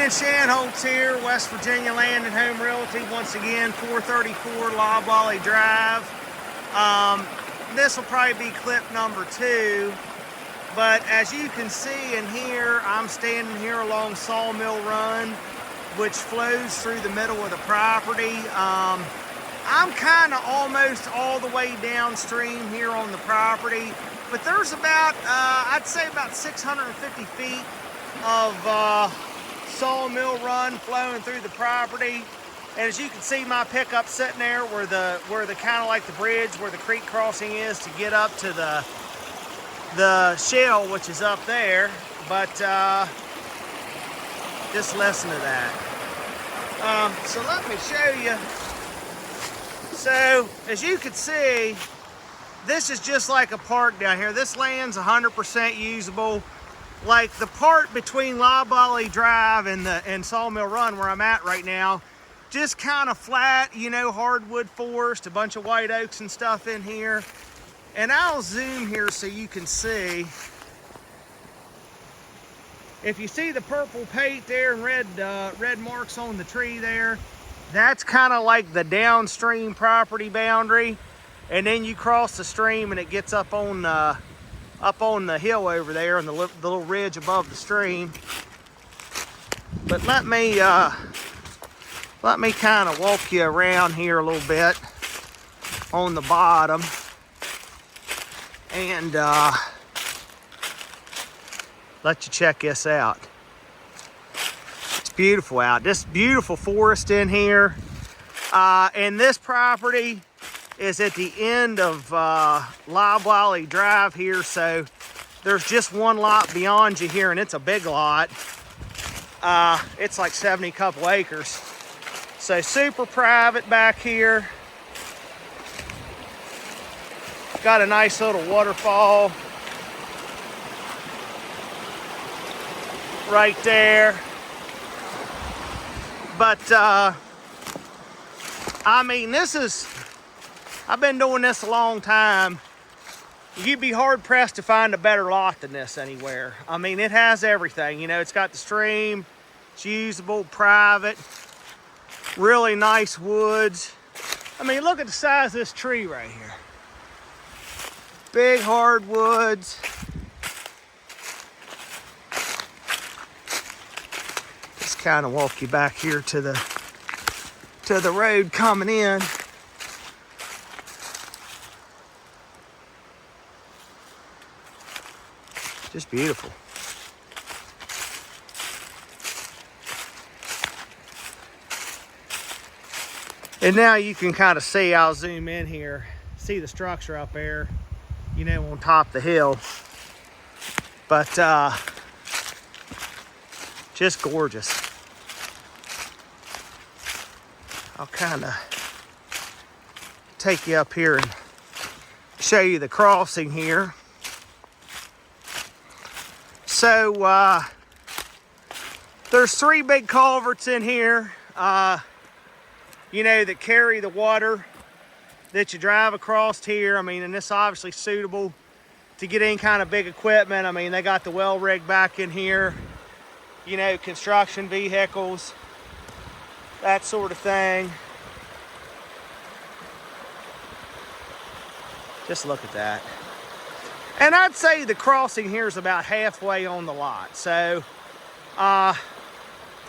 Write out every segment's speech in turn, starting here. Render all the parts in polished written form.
Dan Shanholtz here, West Virginia Land and Home Realty. Once again, 434 Loblolly Drive. This will probably be clip number 2. But as you can see and hear, I'm standing here along Sawmill Run, which flows through the middle of the property. I'm kind of almost all the way downstream here on the property, but there's about, I'd say about 650 feet of Sawmill Run flowing through the property. And as you can see, my pickup sitting there where the kind of like the bridge where the creek crossing is to get up to the shell, which is up there. But just listen to that. So let me show you. So as you can see, this is just like a park down here. This land's 100% usable. Like the part between Loblolly Drive and Sawmill Run where I'm at right now, just kind of flat, you know, hardwood forest, a bunch of white oaks and stuff in here. And I'll zoom here so you can see. If you see the purple paint there and red marks on the tree there, that's kind of like the downstream property boundary. And then you cross the stream and it gets up on the hill over there on the little ridge above the stream. But let me kind of walk you around here a little bit on the bottom and let you check this out. It's beautiful out. This beautiful forest in here. And this property is at the end of Loblolly Drive here, so there's just one lot beyond you here, and it's a big lot. It's like 70 couple acres. So super private back here. Got a nice little waterfall right there. But I mean, I've been doing this a long time. You'd be hard pressed to find a better lot than this anywhere. I mean, it has everything. You know, it's got the stream, it's usable, private, really nice woods. I mean, look at the size of this tree right here. Big hardwoods. Just kind of walk you back here to the road coming in. Just beautiful. And now you can kind of see, I'll zoom in here, see the structure up there, you know, on top of the hill. But just gorgeous. I'll kind of take you up here and show you the crossing here. So there's 3 big culverts in here, you know, that carry the water that you drive across here. I mean, and this is obviously suitable to get any kind of big equipment. I mean, they got the well rig back in here, you know, construction vehicles, that sort of thing. Just look at that. And I'd say the crossing here is about halfway on the lot. So the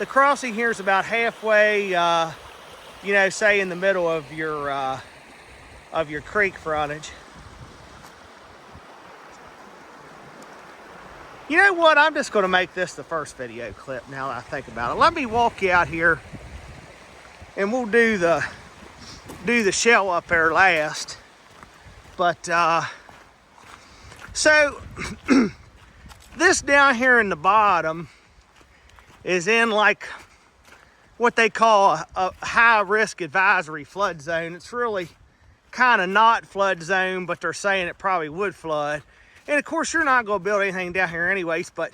crossing here is about halfway, you know, say in the middle of your creek frontage. You know what? I'm just going to make this the first video clip now that I think about it. Let me walk you out here and we'll do the shell up there last. But so this down here in the bottom is in like what they call a high risk advisory flood zone. It's really kind of not flood zone, but they're saying it probably would flood. And of course, you're not going to build anything down here anyways, but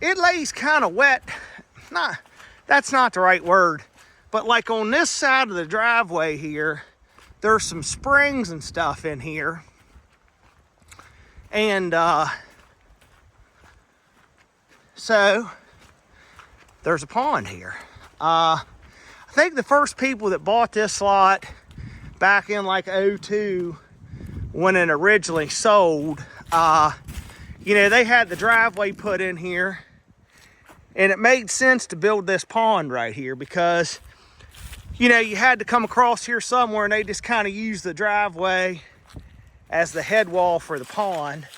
it lays kind of wet. That's not the right word. But like on this side of the driveway here, there's some springs and stuff in here. And so there's a pond here. I think the first people that bought this lot back in like '02, when it originally sold, you know, they had the driveway put in here, and it made sense to build this pond right here because, you know, you had to come across here somewhere, and they just kind of used the driveway as the head wall for the pond.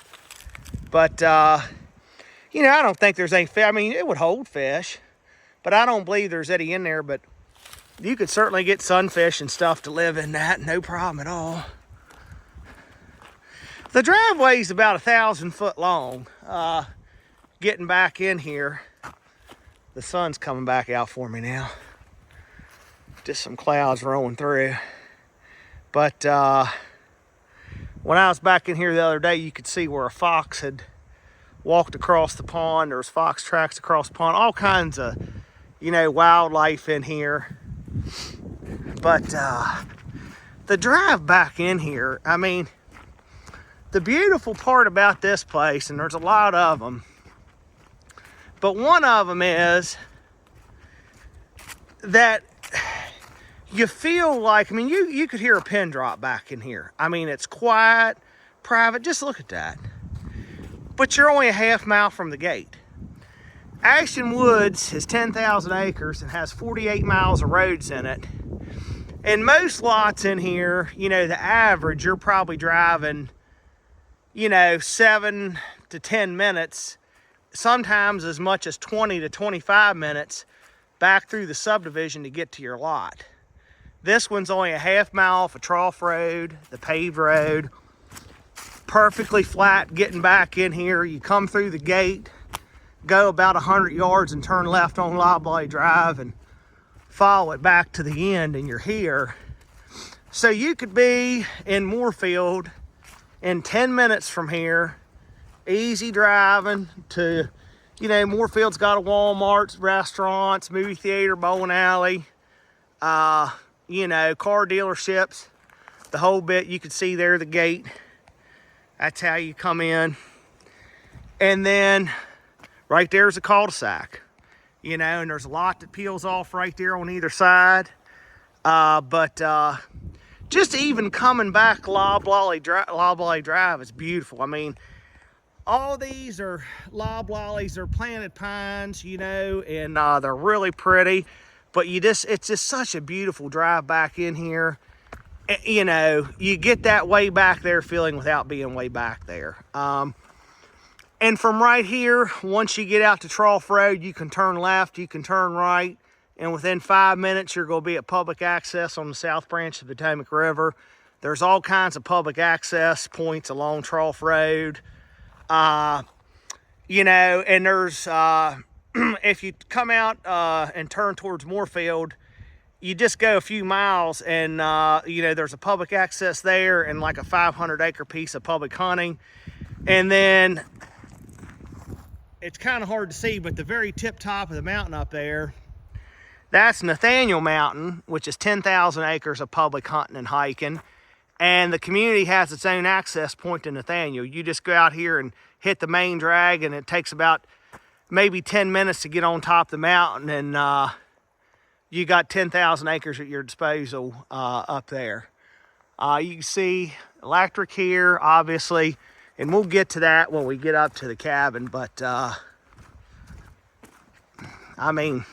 But, you know, I don't think there's any fish. I mean, it would hold fish, but I don't believe there's any in there. But you could certainly get sunfish and stuff to live in that, no problem at all. The driveway's about 1,000 foot long. Getting back in here, the sun's coming back out for me now. Just some clouds rolling through. But when I was back in here the other day, you could see where a fox had walked across the pond. There was fox tracks across the pond, all kinds of, you know, wildlife in here. But the drive back in here, I mean, the beautiful part about this place, and there's a lot of them, but one of them is that you feel like, I mean, you could hear a pin drop back in here. I mean, it's quiet, private, just look at that. But you're only a half mile from the gate. ASHTON Woods is 10,000 acres and has 48 miles of roads in it. And most lots in here, you know, the average, you're probably driving, you know, 7 to 10 minutes, sometimes as much as 20 to 25 minutes back through the subdivision to get to your lot. This one's only a half mile off a trough road, the paved road, perfectly flat getting back in here. You come through the gate, go about 100 yards and turn left on Loblolly Drive and follow it back to the end, and you're here. So you could be in Moorefield in 10 minutes from here, easy driving to, you know, Moorefield's got a Walmart, restaurants, movie theater, bowling alley, you know, car dealerships, the whole bit. You can see there the gate. That's how you come in. And then right there's a cul-de-sac, you know, and there's a lot that peels off right there on either side. But just even coming back Loblolly Drive is beautiful. I mean, all these are loblollies, are planted pines, you know, and they're really pretty. But it's just such a beautiful drive back in here. You know, you get that way back there feeling without being way back there. And from right here, once you get out to Trough Road, you can turn left, you can turn right, and within 5 minutes, you're going to be at public access on the south branch of the Potomac River. There's all kinds of public access points along Trough Road. You know, and there's, if you come out and turn towards Moorefield, you just go a few miles and, you know, there's a public access there and like a 500-acre piece of public hunting. And then it's kind of hard to see, but the very tip top of the mountain up there, that's NATHANIEL Mountain, which is 10,000 acres of public hunting and hiking. And the community has its own access point to NATHANIEL. You just go out here and hit the main drag, and it takes about maybe 10 minutes to get on top of the mountain, and you got 10,000 acres at your disposal up there. You can see electric here, obviously, and we'll get to that when we get up to the cabin. But I mean,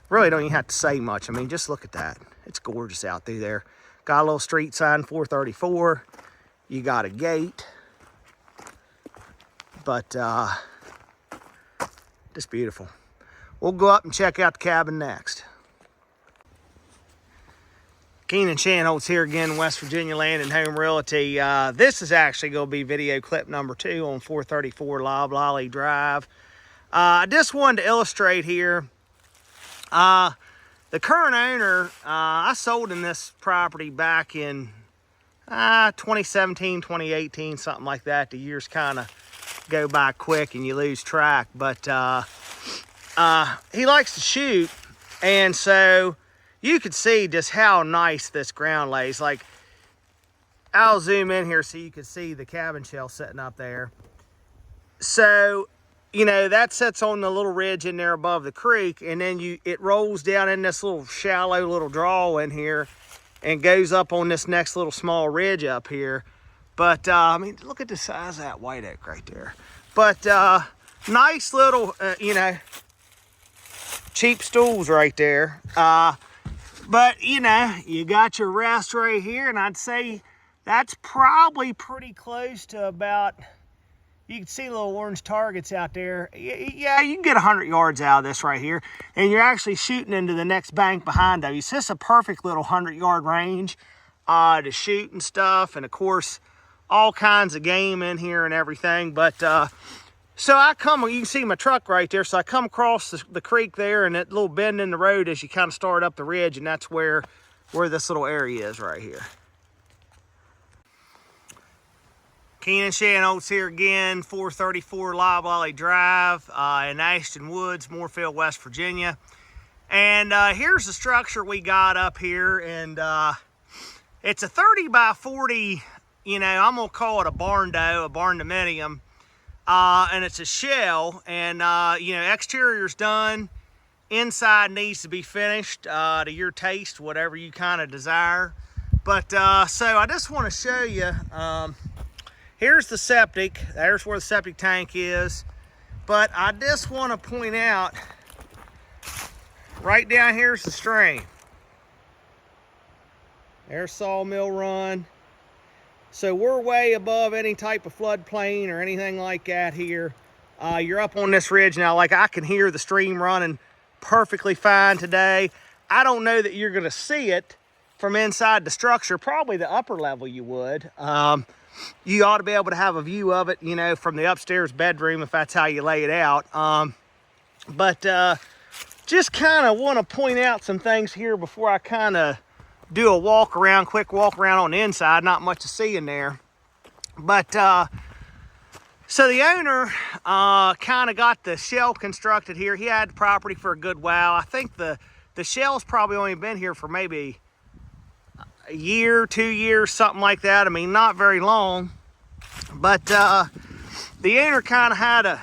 really don't even have to say much. I mean, just look at that. It's gorgeous out through there. Got a little street sign, 434. You got a gate. But just beautiful. We'll go up and check out the cabin next. Keenan Shanholtz here again, West Virginia Land and Home Realty. This is actually going to be video clip number 2 on 434 Loblolly Drive. I just wanted to illustrate here. The current owner, I sold in this property back in 2017, 2018, something like that. The years kind of go by quick and you lose track. But he likes to shoot, and so you could see just how nice this ground lays. Like, I'll zoom in here so you can see the cabin shell sitting up there. So you know, that sits on the little ridge in there above the creek, and then it rolls down in this little shallow little draw in here and goes up on this next little small ridge up here. But I mean, look at the size of that white oak right there. But nice little, you know, cheap stools right there. But you know, you got your rest right here, and I'd say that's probably pretty close to about, you can see little orange targets out there. Yeah, you can get 100 yards out of this right here, and you're actually shooting into the next bank behind those. So this is a perfect little 100-yard range to shoot and stuff, and of course, all kinds of game in here and everything. But so I come, you can see my truck right there, so I come across the creek there, and that little bend in the road as you kind of start up the ridge, and that's where this little area is right here. Keenan Shan Oats here again, 434 Loblolly Drive in Ashton Woods, Moorefield, West Virginia. And here's the structure we got up here, and it's a 30 by 40, you know, I'm gonna call it a BARNDO, a barn dominium, and it's a shell, and you know, exterior's done, inside needs to be finished to your taste, whatever you kind of desire. But so I just want to show you. Here's the septic. There's where the septic tank is. But I just want to point out, right down here's the stream. There's Sawmill Run. So we're way above any type of floodplain or anything like that here. You're up on this ridge now. Like, I can hear the stream running perfectly fine today. I don't know that you're going to see it from inside the structure. Probably the upper level you would. You ought to be able to have a view of it, you know, from the upstairs bedroom if that's how you lay it out. But just kind of want to point out some things here before I kind of do a walk around, quick walk around on the inside. Not much to see in there. But so the owner kind of got the shell constructed here. He had the property for a good while. I think the shell's probably only been here for maybe a year, 2 years, something like that. I mean, not very long. But the owner kind of had a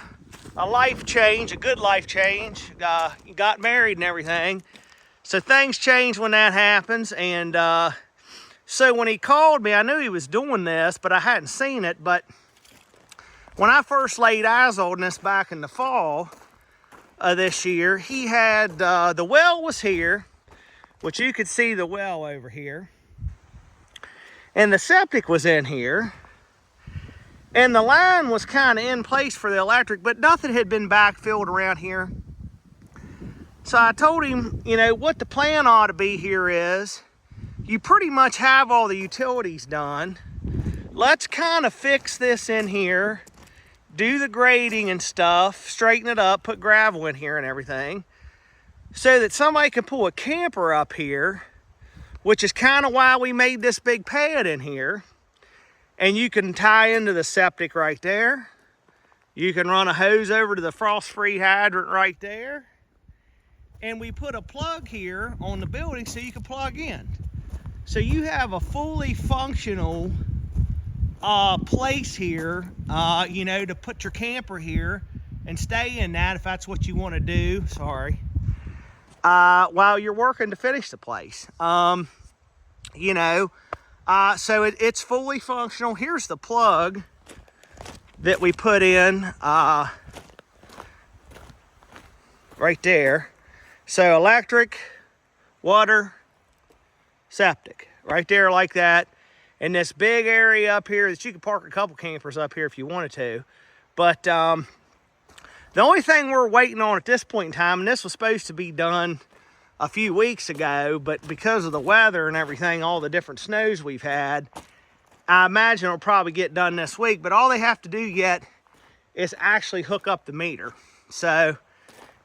life change, a good life change. Got married and everything. So things change when that happens. And so when he called me, I knew he was doing this, but I hadn't seen it. But when I first laid eyes on this back in the fall of this year, he had, the well was here, which you could see the well over here. And the septic was in here. And the line was kind of in place for the electric, but nothing had been backfilled around here. So I told him, you know, what the plan ought to be here is, you pretty much have all the utilities done. Let's kind of fix this in here, do the grading and stuff, straighten it up, put gravel in here and everything, so that somebody can pull a camper up here, which is kind of why we made this big pad in here. And you can tie into the septic right there. You can run a hose over to the frost-free hydrant right there. And we put a plug here on the building so you can plug in. So you have a fully functional place here, you know, to put your camper here and stay in that if that's what you want to do. Sorry. While you're working to finish the place. You know, so it's fully functional. Here's the plug that we put in right there. So electric, water, septic, right there like that. And this big area up here that you could park a couple campers up here if you wanted to. But the only thing we're waiting on at this point in time, and this was supposed to be done a few weeks ago, but because of the weather and everything, all the different snows we've had, I imagine it'll probably get done this week. But all they have to do yet is actually hook up the meter. So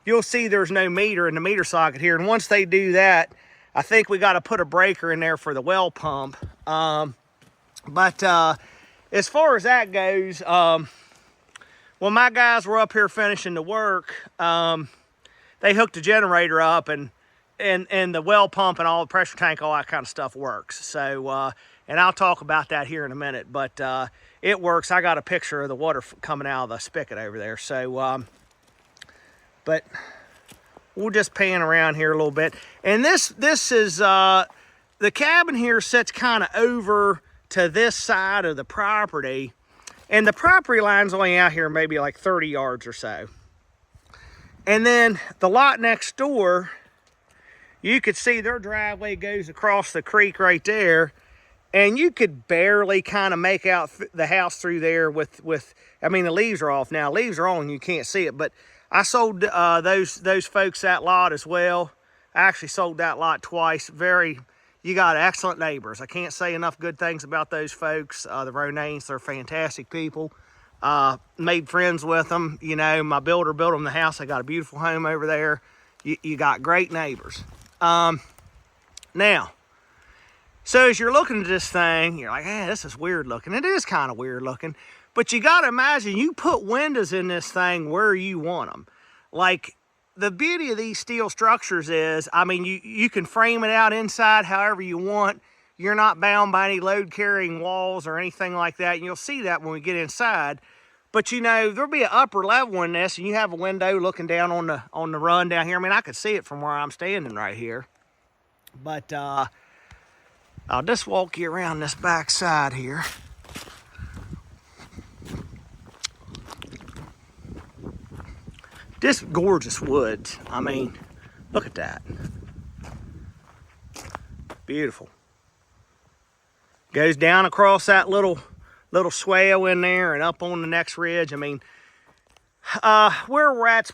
you'll see there's no meter in the meter socket here. And once they do that, I think we got to put a breaker in there for the well pump. But as far as that goes, when my guys were up here finishing the work, they hooked the generator up, and the well pump and all the pressure tank, all that kind of stuff works. So, And I'll talk about that here in a minute, but it works. I got a picture of the water coming out of the spigot over there. So, but we'll just pan around here a little bit. And this is, the cabin here sits kind of over to this side of the property. And the property line's only out here maybe like 30 yards or so. And then the lot next door, you could see their driveway goes across the creek right there. And you could barely kind of make out the house through there with, I mean, the leaves are off now. Leaves are on and you can't see it. But I sold those folks that lot as well. I actually sold that lot twice. You got excellent neighbors. I can't say enough good things about those folks. The Ronanes, they're fantastic people. Made friends with them. You know, my builder built them the house. They got a beautiful home over there. You got great neighbors. Now, so as you're looking at this thing, you're like, hey, this is weird looking. It is kind of weird looking. But you got to imagine, you put windows in this thing where you want them. Like, the beauty of these steel structures is, I mean, you can frame it out inside however you want. You're not bound by any load-carrying walls or anything like that. And you'll see that when we get inside. But, you know, there'll be an upper level in this, and you have a window looking down on the run down here. I mean, I could see it from where I'm standing right here. But, I'll just walk you around this back side here. Just gorgeous woods. I mean, look at that. Beautiful. Goes down across that little swale in there and up on the next ridge. I mean, where we're at's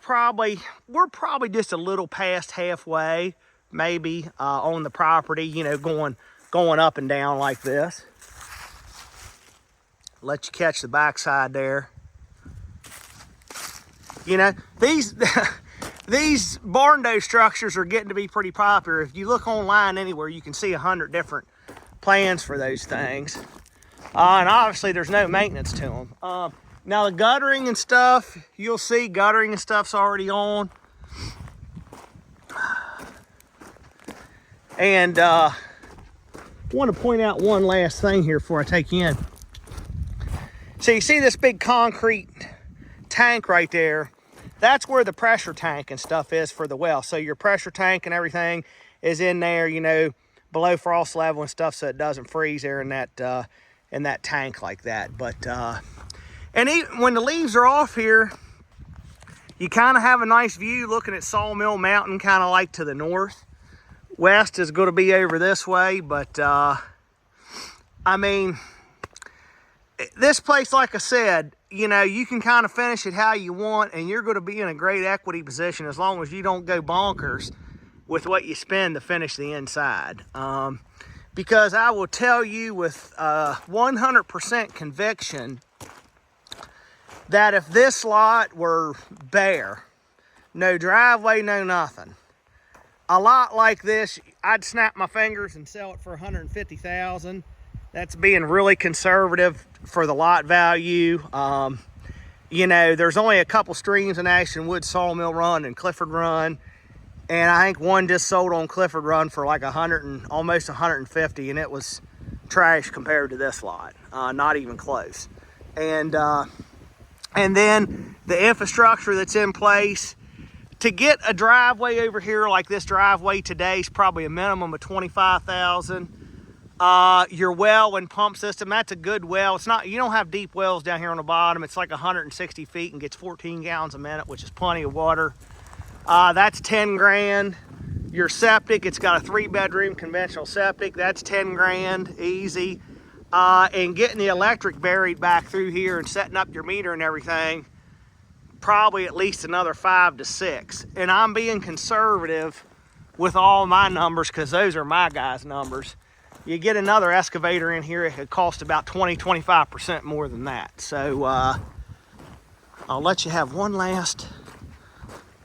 we're probably just a little past halfway, maybe, on the property, you know, going up and down like this. Let you catch the backside there. You know, these BARNDO structures are getting to be pretty popular. If you look online anywhere, you can see 100 different plans for those things. And obviously there's no maintenance to them. Now the guttering and stuff, you'll see guttering and stuff's already on. And I want to point out one last thing here before I take you in. So you see this big concrete tank right there? That's where the pressure tank and stuff is for the well. So your pressure tank and everything is in there, you know, below frost level and stuff, so it doesn't freeze there in that tank like that. But and even when the leaves are off here, you kind of have a nice view looking at Sawmill Mountain, kind of like to the north. West is going to be over this way, but I mean, this place, like I said, you know, you can kind of finish it how you want, and you're going to be in a great equity position as long as you don't go bonkers with what you spend to finish the inside. Because I will tell you with 100% conviction that if this lot were bare, no driveway, no nothing, a lot like this, I'd snap my fingers and sell it for $150,000. That's being really conservative for the lot value. You know, there's only a couple streams in Ashton Woods, Sawmill Run and Clifford Run. And I think one just sold on Clifford Run for like almost 150, and it was trash compared to this lot. Not even close. And then the infrastructure that's in place, to get a driveway over here like this driveway today is probably a minimum of $25,000. Your well and pump system, that's a good well. It's not, you don't have deep wells down here on the bottom. It's like 160 feet and gets 14 gallons a minute, which is plenty of water. That's 10 grand. Your septic, it's got a 3-bedroom conventional septic. That's 10 grand, easy. And getting the electric buried back through here and setting up your meter and everything, probably at least another 5 to 6. And I'm being conservative with all my numbers because those are my guys' numbers. You get another excavator in here, it could cost about 20-25% more than that. So I'll let you have one last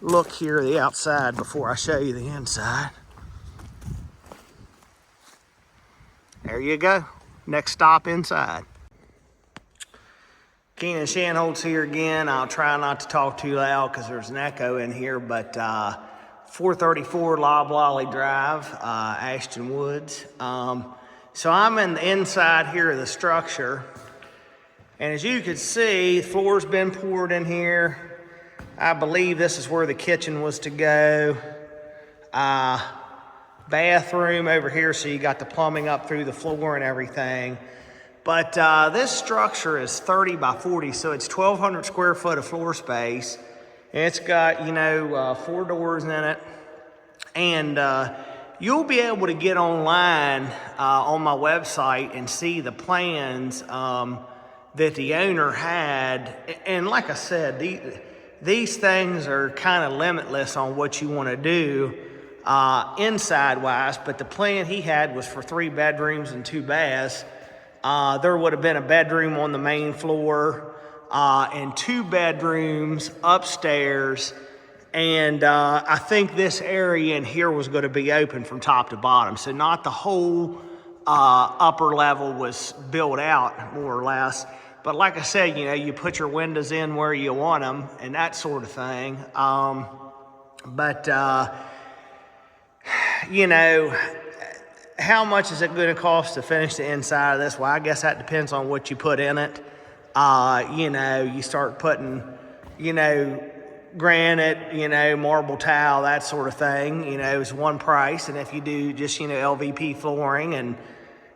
look here at the outside before I show you the inside. There you go. Next stop inside. Keenan Shanholtz here again. I'll try not to talk too loud because there's an echo in here, but 434 Loblolly Drive, Ashton Woods. So I'm in the inside here of the structure. And as you can see, the floor's been poured in here. I believe this is where the kitchen was to go. Bathroom over here, so you got the plumbing up through the floor and everything. But this structure is 30 by 40, so it's 1,200 square foot of floor space. And it's got, 4 doors in it. And you'll be able to get online on my website and see the plans that the owner had. And like I said, these things are kind of limitless on what you want to do inside wise, but the plan he had was for 3 bedrooms and 2 baths. There would have been a bedroom on the main floor and 2 bedrooms upstairs. And I think this area in here was going to be open from top to bottom. So not the whole upper level was built out, more or less. But like I said, you put your windows in where you want them and that sort of thing. How much is it going to cost to finish the inside of this? Well, I guess that depends on what you put in it. You start putting, granite, marble tile, that sort of thing, is one price. And if you do just, LVP flooring and,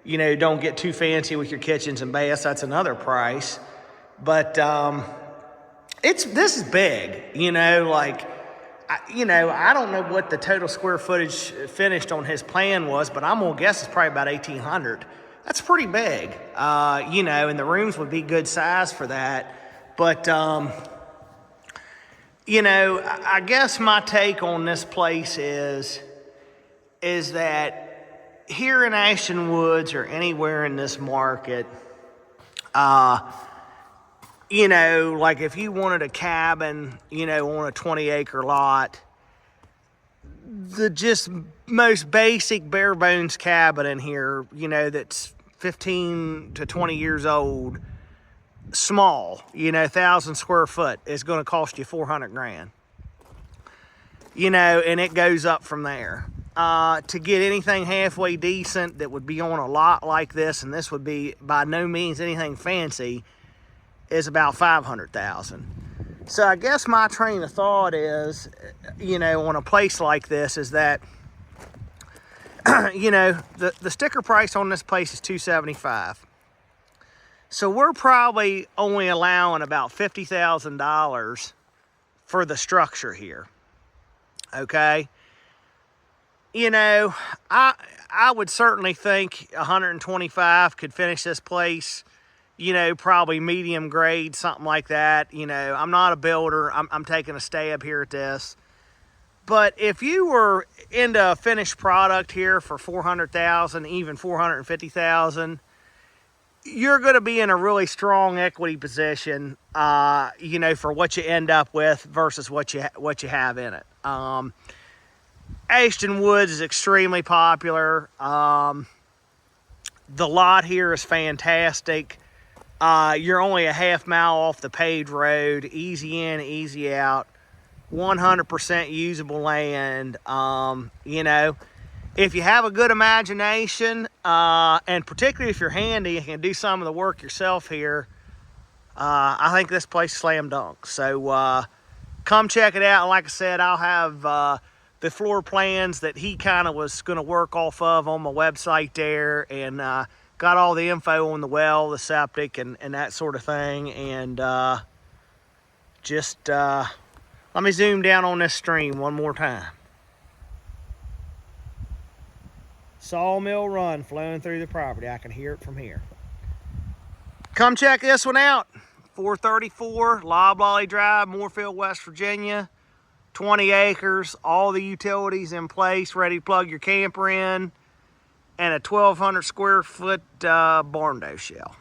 don't get too fancy with your kitchens and baths, that's another price. But this is big, I don't know what the total square footage finished on his plan was, but I'm gonna guess it's probably about 1,800. That's pretty big, and the rooms would be good size for that. But, I guess my take on this place is that here in Ashton Woods or anywhere in this market, like if you wanted a cabin, on a 20-acre lot, the just most basic bare bones cabin in here, that's 15 to 20 years old, small, 1,000 square foot is going to cost you $400,000, and it goes up from there. To get anything halfway decent that would be on a lot like this, and this would be by no means anything fancy, is about $500,000. So I guess my train of thought is, on a place like this is that, the sticker price on this place is $275. So we're probably only allowing about $50,000 for the structure here. Okay. I would certainly think 125 could finish this place, probably medium grade, something like that. I'm not a builder. I'm taking a stab here at this. But if you were into a finished product here for $400,000, even $450,000, you're going to be in a really strong equity position, for what you end up with versus what you have in it. Ashton Woods is extremely popular. The lot here is fantastic. You're only a half mile off the paved road, easy in, easy out, 100% usable land. If you have a good imagination, and particularly if you're handy and can do some of the work yourself here, I think this place is slam dunk. So come check it out. And like I said, I'll have the floor plans that he kind of was going to work off of on my website there, and got all the info on the well, the septic, and that sort of thing. And let me zoom down on this stream one more time. Sawmill Run flowing through the property. I can hear it from here. Come check this one out. 434 Loblolly Drive, Moorefield, West Virginia. 20 acres, all the utilities in place, ready to plug your camper in, and a 1,200 square foot BARNDO shell.